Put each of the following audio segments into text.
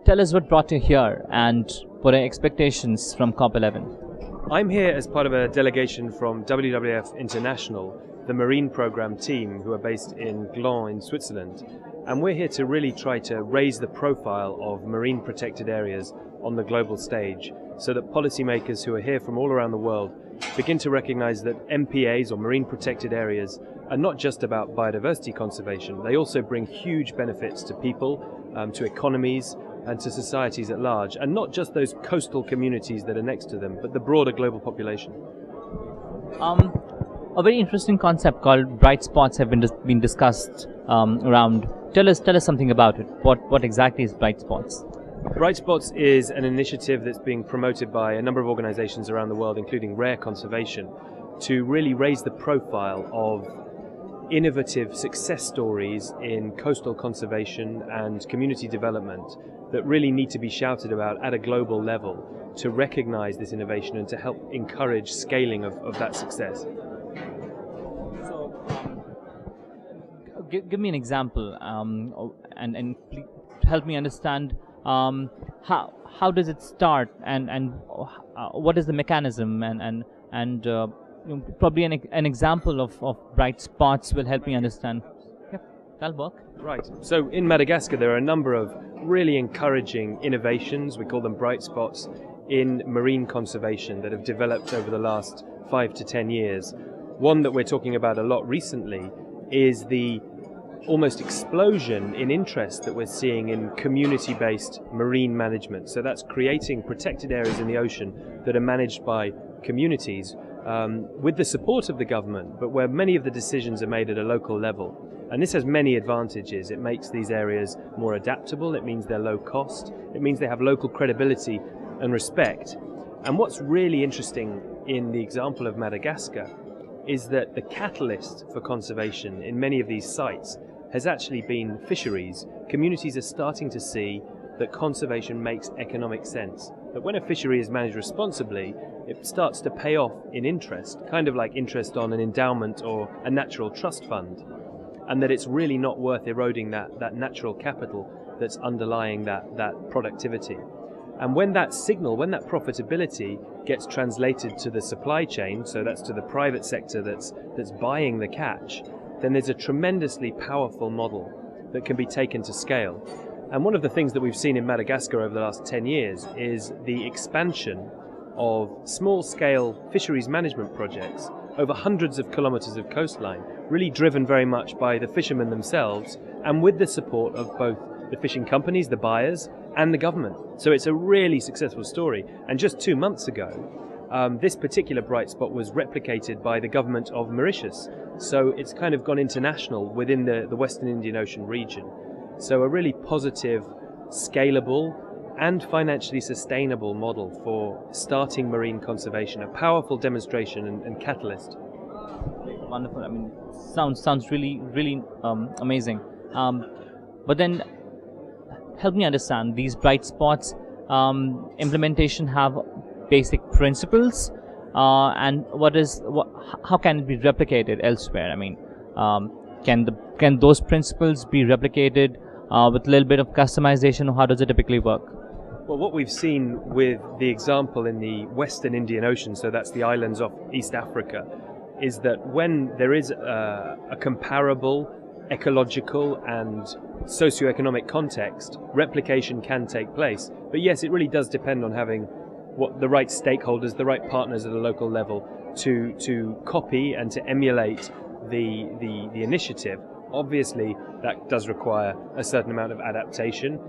tell us what brought you here and what are expectations from COP11? I'm here as part of a delegation from WWF International, the Marine Programme team who are based in Gland in Switzerland. And we're here to really try to raise the profile of marine protected areas on the global stage so that policymakers who are here from all around the world begin to recognise that MPAs or marine protected areas are not just about biodiversity conservation. They also bring huge benefits to people, to economies and to societies at large, and not just those coastal communities that are next to them, but the broader global population. A very interesting concept called bright spots have been discussed around. Tell us something about it. What exactly is bright spots? Bright Spots is an initiative that's being promoted by a number of organisations around the world, including Rare Conservation, to really raise the profile of innovative success stories in coastal conservation and community development that really need to be shouted about at a global level to recognise this innovation and to help encourage scaling of that success. So, give me an example and please help me understand how does it start and what is the mechanism and probably an example of bright spots will help me understand. Yep, that'll work. Right. So in Madagascar there are a number of really encouraging innovations, we call them bright spots, in marine conservation that have developed over the last 5 to 10 years. One that we're talking about a lot recently is the almost explosion in interest that we're seeing in community-based marine management. So that's creating protected areas in the ocean that are managed by communities with the support of the government, but where many of the decisions are made at a local level. And this has many advantages. It makes these areas more adaptable, it means they're low cost, it means they have local credibility and respect. And what's really interesting in the example of Madagascar is that the catalyst for conservation in many of these sites has actually been fisheries. Communities are starting to see that conservation makes economic sense. That when a fishery is managed responsibly, it starts to pay off in interest, kind of like interest on an endowment or a natural trust fund, and that it's really not worth eroding that natural capital that's underlying that productivity. And when that signal, when that profitability gets translated to the supply chain, so that's to the private sector that's buying the catch, then there's a tremendously powerful model that can be taken to scale. And one of the things that we've seen in Madagascar over the last 10 years is the expansion of small-scale fisheries management projects over hundreds of kilometres of coastline, really driven very much by the fishermen themselves and with the support of both the fishing companies, the buyers, and the government. So it's a really successful story. And just 2 months ago, this particular bright spot was replicated by the government of Mauritius. So it's kind of gone international within the Western Indian Ocean region. So a really positive, scalable, and financially sustainable model for starting marine conservation, a powerful demonstration and catalyst. Wonderful. I mean, sounds really amazing. But then, help me understand these bright spots. Implementation have basic principles, and how can it be replicated elsewhere? I mean, can those principles be replicated with a little bit of customization, or how does it typically work? Well, what we've seen with the example in the Western Indian Ocean, so that's the islands off East Africa, is that when there is a comparable ecological and socioeconomic context, replication can take place. But yes, it really does depend on having the right stakeholders, the right partners at a local level to copy and to emulate the initiative. Obviously, that does require a certain amount of adaptation.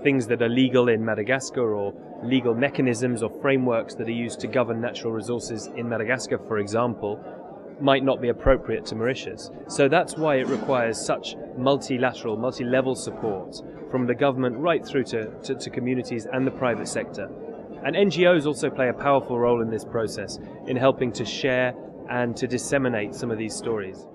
Things that are legal in Madagascar, or legal mechanisms or frameworks that are used to govern natural resources in Madagascar, for example, might not be appropriate to Mauritius. So that's why it requires such multilateral, multi-level support from the government right through to communities and the private sector. And NGOs also play a powerful role in this process in helping to share and to disseminate some of these stories.